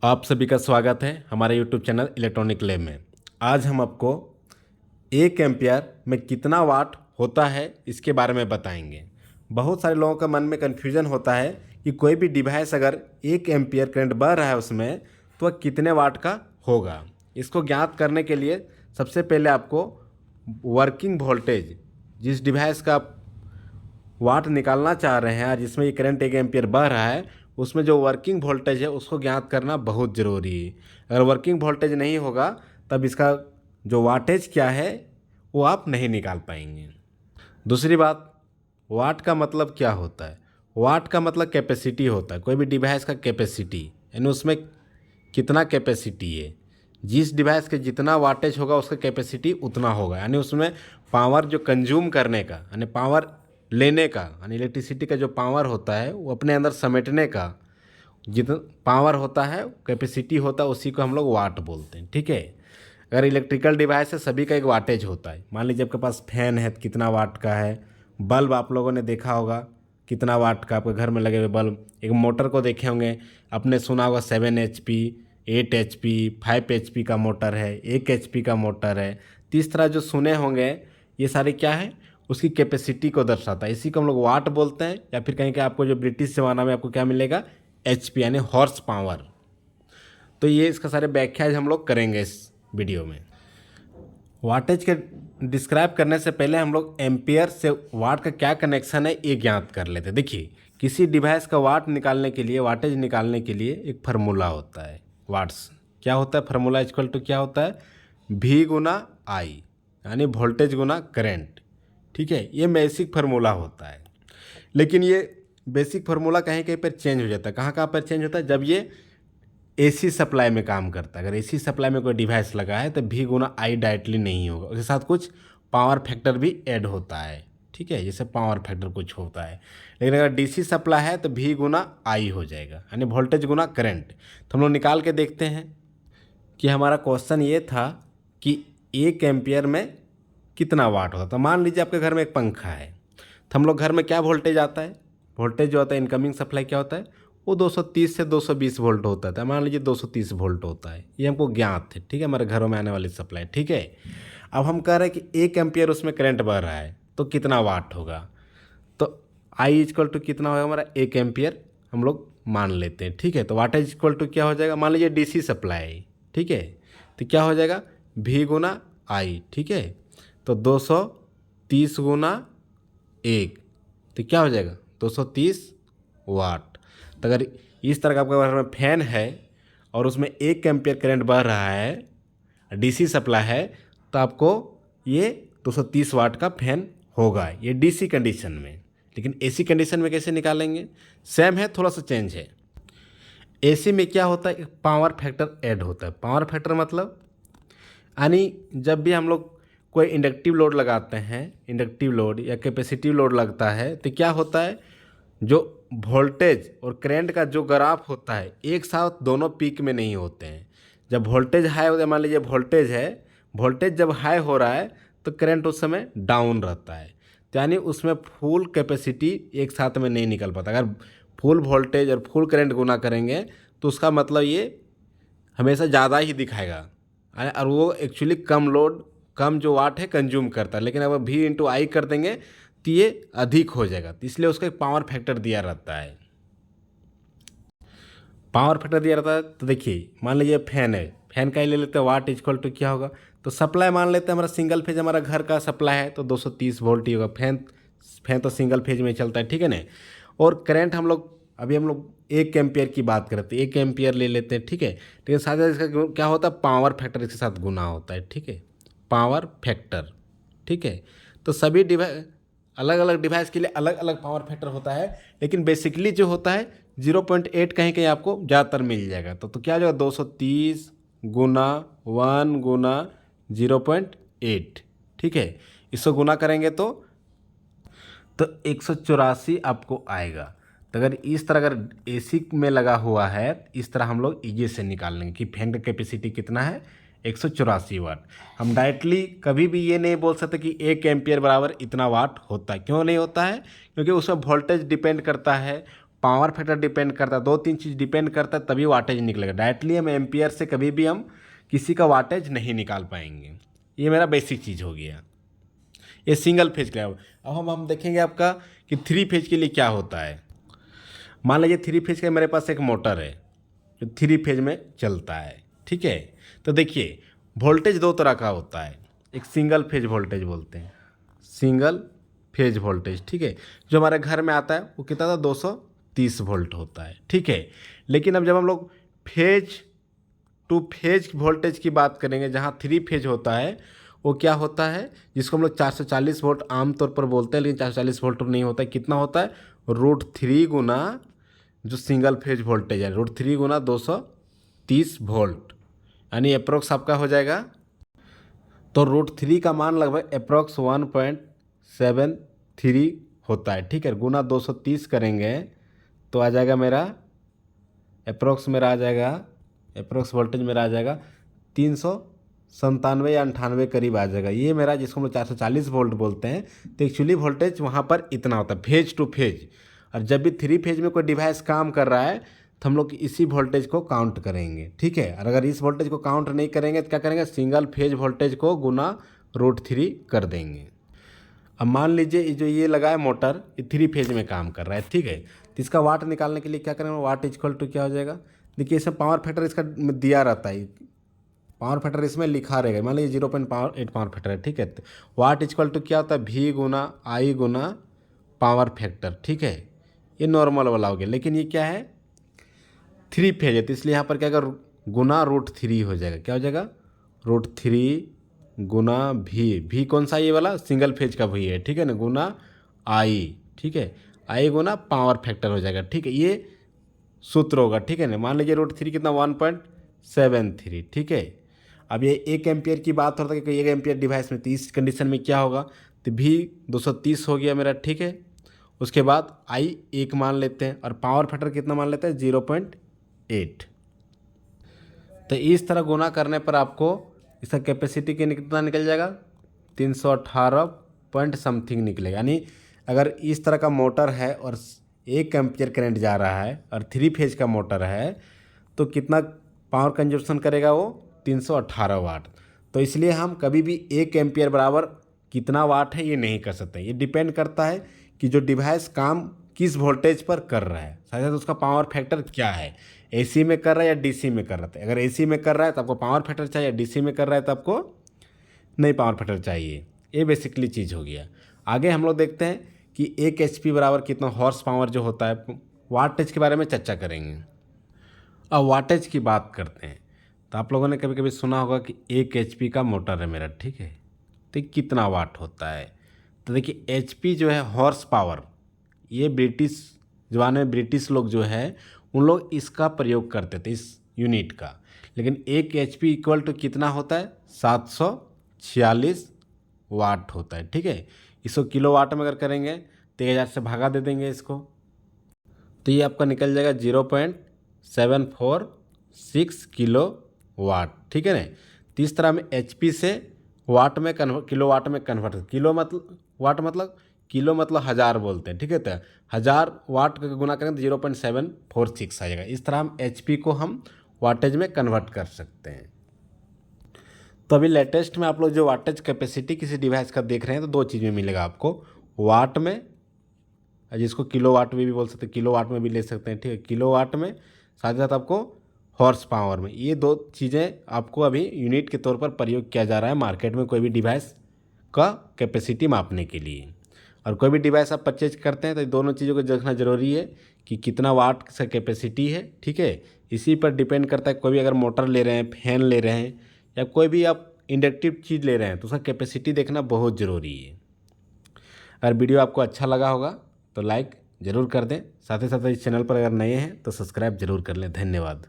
आप सभी का स्वागत है हमारे यूट्यूब चैनल इलेक्ट्रॉनिक लैब में। आज हम आपको 1 एम्पियर में कितना वाट होता है इसके बारे में बताएंगे। बहुत सारे लोगों का मन में कन्फ्यूजन होता है कि कोई भी डिवाइस अगर 1 एम्पियर करंट बह रहा है उसमें तो वह कितने वाट का होगा। इसको ज्ञात करने के लिए सबसे पहले आपको वर्किंग वोल्टेज, जिस डिवाइस का आप वाट निकालना चाह रहे हैं और जिसमें ये करंट 1 एम्पियर बह रहा है, उसमें जो वर्किंग वोल्टेज है उसको ज्ञात करना बहुत ज़रूरी है। अगर वर्किंग वोल्टेज नहीं होगा तब इसका जो वाटेज क्या है वो आप नहीं निकाल पाएंगे। दूसरी बात, वाट का मतलब क्या होता है? वाट का मतलब कैपेसिटी होता है। कोई भी डिवाइस का कैपेसिटी यानी उसमें कितना कैपेसिटी है। जिस डिवाइस के जितना वाटेज होगा उसका कैपेसिटी उतना होगा, यानी उसमें पावर जो कंज्यूम करने का यानी पावर लेने का यानी इलेक्ट्रिसिटी का जो पावर होता है वो अपने अंदर समेटने का जितना पावर होता है, कैपेसिटी होता है, उसी को हम लोग वाट बोलते हैं। ठीक है। अगर इलेक्ट्रिकल डिवाइस है सभी का एक वाटेज होता है। मान लीजिए आपके पास फैन है तो कितना वाट का है। बल्ब आप लोगों ने देखा होगा कितना वाट का आपके घर में लगे हुए बल्ब। एक मोटर को देखे होंगे, आपने सुना होगा 7 HP, 8 HP, 5 HP का मोटर है, 1 HP का मोटर है। तो इस तरह जो सुने होंगे ये सारे क्या है, उसकी कैपेसिटी को दर्शाता है। इसी को हम लोग वाट बोलते हैं। या फिर कहीं कि आपको जो ब्रिटिश ज़माना में आपको क्या मिलेगा, HP यानी हॉर्स पावर। तो ये इसका सारे व्याख्या हम लोग करेंगे इस वीडियो में। वाटेज के डिस्क्राइब करने से पहले हम लोग एम्पियर से वाट का क्या कनेक्शन है ये ज्ञात कर लेते हैं। देखिए, किसी डिवाइस का वाट निकालने के लिए, वाटेज निकालने के लिए एक फार्मूला होता है। वाट्स क्या होता है? फार्मूला इक्वल टू क्या होता है? V गुना I यानी वोल्टेज गुना करंट। ठीक है, ये बेसिक फार्मूला होता है। लेकिन ये बेसिक फार्मूला कहीं कहीं पर चेंज हो जाता है। कहाँ कहाँ पर चेंज होता है? जब ये एसी सप्लाई में काम करता है। अगर एसी सप्लाई में कोई डिवाइस लगा है तो V गुना I डायरेक्टली नहीं होगा, उसके साथ कुछ पावर फैक्टर भी ऐड होता है। ठीक है, जैसे पावर फैक्टर कुछ होता है। लेकिन अगर डीसी सप्लाई है तो V गुना I हो जाएगा यानी वोल्टेज गुना करंट। तो हम लोग निकाल के देखते हैं कि हमारा क्वेश्चन ये था कि 1 एम्पियर में कितना वाट होता है। तो मान लीजिए आपके घर में एक पंखा है, तो हम लोग घर में क्या वोल्टेज आता है? वोल्टेज जो होता है इनकमिंग सप्लाई क्या होता है? वो 230 से 220 वोल्ट होता था। मान लीजिए 230 वोल्ट होता है, ये हमको ज्ञात है। ठीक है, हमारे घरों में आने वाली सप्लाई। ठीक है, अब हम कह रहे हैं कि 1 एम्पियर उसमें करंट बह रहा है तो कितना वाट होगा। तो आई इक्वल टू कितना होगा हमारा? 1 एम्पियर हम लोग मान लेते हैं। ठीक है, तो वाटेज इक्वल टू क्या हो जाएगा? मान लीजिए डीसी सप्लाई। ठीक है, तो क्या हो जाएगा? V Guna I। ठीक है, तो 230 गुना 1 तो क्या हो जाएगा? 230 वाट। तो अगर इस तरह का आपके घर में फैन है और उसमें 1 एम्पियर करंट बह रहा है, डीसी सप्लाई है, तो आपको ये 230 वाट का फैन होगा, ये डीसी कंडीशन में। लेकिन एसी कंडीशन में कैसे निकालेंगे? सेम है, थोड़ा सा चेंज है। एसी में क्या होता है? पावर फैक्टर ऐड होता है। पावर फैक्टर मतलब यानी जब भी हम लोग कोई इंडक्टिव लोड लगाते हैं, इंडक्टिव लोड या कैपेसिटिव लोड लगता है, तो क्या होता है? जो वोल्टेज और करंट का जो ग्राफ होता है एक साथ दोनों पीक में नहीं होते हैं। जब वोल्टेज हाई होता है, मान लीजिए वोल्टेज है, वोल्टेज जब हाई हो रहा है तो करंट उस समय डाउन रहता है। तो यानी उसमें फुल कैपेसिटी एक साथ में नहीं निकल पाता। अगर फुल वोल्टेज और फुल करंट गुना करेंगे तो उसका मतलब ये हमेशा ज़्यादा ही दिखाएगा और वो एक्चुअली कम लोड, कम जो वाट है कंज्यूम करता है। लेकिन अगर V इंटू आई कर देंगे तो ये अधिक हो जाएगा। तो इसलिए उसका एक पावर फैक्टर दिया रहता है। पावर फैक्टर दिया रहता है। तो देखिए, मान लीजिए फैन है, फैन का ही ले लेते हैं, वाट इक्वल टू क्या होगा? तो सप्लाई मान लेते हैं हमारा सिंगल फेज, हमारा घर का सप्लाई है तो 230 वोल्ट ही होगा। फैन फैन तो सिंगल फेज में चलता है। ठीक है ना। और करंट हम लोग 1 एम्पियर की बात करते हैं, 1 एम्पियर ले लेते हैं। ठीक है, लेकिन साथ ही इसका क्या होता है? पावर फैक्टर इसके साथ गुना होता है। ठीक है, पावर फैक्टर। ठीक है, तो सभी डिवाइस, अलग अलग डिवाइस के लिए अलग अलग पावर फैक्टर होता है। लेकिन बेसिकली जो होता है 0.8 कहीं कहीं आपको ज़्यादातर मिल जाएगा। तो क्या हो जाएगा? 230 गुना 1 गुना 0.8। ठीक है, इसको गुना करेंगे तो 184 आपको आएगा। तो अगर इस तरह अगर एसी में लगा हुआ है, इस तरह हम लोग इजी से निकाल लेंगे कि फैन का कैपेसिटी कितना है? 184 वाट। हम डायरेक्टली कभी भी ये नहीं बोल सकते कि 1 एम्पियर बराबर इतना वाट होता है। क्यों नहीं होता है? क्योंकि उसमें वोल्टेज डिपेंड करता है, पावर फैक्टर डिपेंड करता है, 2-3 चीज़ डिपेंड करता है तभी वाटेज निकलेगा। डायरेक्टली हम एम्पियर से कभी भी हम किसी का वाटेज नहीं निकाल पाएंगे। ये मेरा बेसिक चीज़ हो गया, ये सिंगल फेज का है। अब हम देखेंगे आपका कि 3 फेज के लिए क्या होता है। मान लीजिए 3 फेज का मेरे पास एक मोटर है जो 3 फेज में चलता है, ठीक है। तो देखिए वोल्टेज 2 तरह का होता है, एक सिंगल फेज वोल्टेज बोलते हैं, सिंगल फेज वोल्टेज, ठीक है। जो हमारे घर में आता है वो कितना था, 230 वोल्ट होता है, ठीक है। लेकिन अब जब हम लोग फेज टू फेज वोल्टेज की बात करेंगे, जहाँ 3 फेज होता है, वो क्या होता है, जिसको हम लोग 440 वोल्ट आमतौर पर बोलते हैं, लेकिन 440 वोल्ट नहीं होता है। कितना होता है, √3 गुना जो सिंगल फेज वोल्टेज है, √3 गुना 230 वोल्ट, यानी अप्रोक्स आपका हो जाएगा। तो √3 का मान लगभग अप्रोक्स 1.73 होता है, ठीक है। गुना 230 करेंगे तो आ जाएगा मेरा अप्रोक्स वोल्टेज मेरा आ जाएगा 397 या 98 करीब आ जाएगा। ये मेरा जिसको हम लोग 440 वोल्ट बोलते हैं। तो एक्चुअली वोल्टेज वहाँ पर इतना होता है फेज टू फेज। और जब भी 3 फेज में कोई डिवाइस काम कर रहा है तो हम लोग इसी वोल्टेज को काउंट करेंगे, ठीक है। और अगर इस वोल्टेज को काउंट नहीं करेंगे तो क्या करेंगे, सिंगल फेज वोल्टेज को गुना √3 कर देंगे। अब मान लीजिए जो ये लगा है मोटर, ये 3 फेज में काम कर रहा है, ठीक है। तो इसका वाट निकालने के लिए क्या करेंगे, वाट इक्वल टू क्या हो जाएगा, देखिए इसमें पावर फैक्टर इसका दिया रहता है, पावर फैक्टर इसमें लिखा रहेगा। मान लीजिए 0.8 पावर फैक्टर है, ठीक है। तो वाट इक्वल टू क्या होता है, V Guna I Guna power factor, ठीक है। ये नॉर्मल वाला हो गया, लेकिन ये क्या है 3 फेज है, तो इसलिए यहाँ पर क्या होगा, गुना √3 हो जाएगा। क्या हो जाएगा, √3 गुना V कौन सा, ये वाला सिंगल फेज का V है, ठीक है ना, गुना I, ठीक है। I गुना पावर फैक्टर हो जाएगा, ठीक है। ये सूत्र होगा, ठीक है ना। मान लीजिए √3 कितना 1.73, ठीक है। अब ये 1 एम्पियर की बात होता है कि 1 एम्पियर डिवाइस में, तो इस कंडीशन में क्या होगा, तो V 230 हो गया मेरा, ठीक है। उसके बाद I 1 मान लेते हैं और पावर फैक्टर कितना मान लेते हैं 0.8। तो इस तरह गुना करने पर आपको इसका कैपेसिटी कितना निकल जाएगा, 318 पॉइंट समथिंग निकलेगा। यानी अगर इस तरह का मोटर है और 1 एम्पियर करंट जा रहा है और 3 फेज का मोटर है तो कितना पावर कंजप्शन करेगा वो, 318 वाट। तो इसलिए हम कभी भी 1 एम्पियर बराबर कितना वाट है ये नहीं कर सकते। ये डिपेंड करता है कि जो डिवाइस काम किस वोल्टेज पर कर रहा है, साथ उसका पावर फैक्टर क्या है, AC में कर रहा है या DC में कर रहा है। अगर AC में कर रहा है तो आपको पावर फैक्टर चाहिए, DC में कर रहा है तो आपको नहीं पावर फैक्टर चाहिए। ये बेसिकली चीज़ हो गया। आगे हम लोग देखते हैं कि 1 HP बराबर कितना हॉर्स पावर जो होता है, वाटेज के बारे में चर्चा करेंगे। अब वाटेज की बात करते हैं तो आप लोगों ने कभी कभी सुना होगा कि 1 HP का मोटर है मेरा, ठीक है। तो कितना वाट होता है, तो देखिए HP जो है हॉर्स पावर, ये ब्रिटिश ज़माने में ब्रिटिश लोग जो है उन लोग इसका प्रयोग करते थे, इस यूनिट का। लेकिन 1 HP इक्वल टू कितना होता है, 746 वाट होता है, ठीक है। इसको किलो वाट में अगर करेंगे तो 1000 से भागा दे देंगे इसको, तो ये आपका निकल जाएगा 0.746 किलो वाट, ठीक है ना। तो इस तरह में HP से वाट में किलो वाट में कन्वर्ट, किलो मतलब वाट मतलब किलो मतलब 1000 बोलते हैं, ठीक है। तो 1000 वाट का गुना करें तो 0.746 आएगा। इस तरह हम HP को हम वाटेज में कन्वर्ट कर सकते हैं। तो अभी लेटेस्ट में आप लोग जो वाटेज कैपेसिटी किसी डिवाइस का देख रहे हैं तो 2 चीज़ में मिलेगा आपको, वाट में, जिसको किलो वाट में भी बोल सकते हैं, किलो वाट में भी ले सकते हैं, ठीक है, किलो वाट में, साथ ही साथ आपको हॉर्स पावर में। ये 2 चीज़ें आपको अभी यूनिट के तौर पर प्रयोग किया जा रहा है मार्केट में कोई भी डिवाइस का कैपेसिटी मापने के लिए। और कोई भी डिवाइस आप परचेज करते हैं तो दोनों चीज़ों को देखना ज़रूरी है कि कितना वाट से कैपेसिटी है, ठीक है। इसी पर डिपेंड करता है, कोई भी अगर मोटर ले रहे हैं, फैन ले रहे हैं या कोई भी आप इंडक्टिव चीज़ ले रहे हैं तो उसका कैपेसिटी देखना बहुत ज़रूरी है। अगर वीडियो आपको अच्छा लगा होगा तो लाइक ज़रूर कर दें, साथ ही साथ इस चैनल पर अगर नए हैं तो सब्सक्राइब ज़रूर कर लें। धन्यवाद।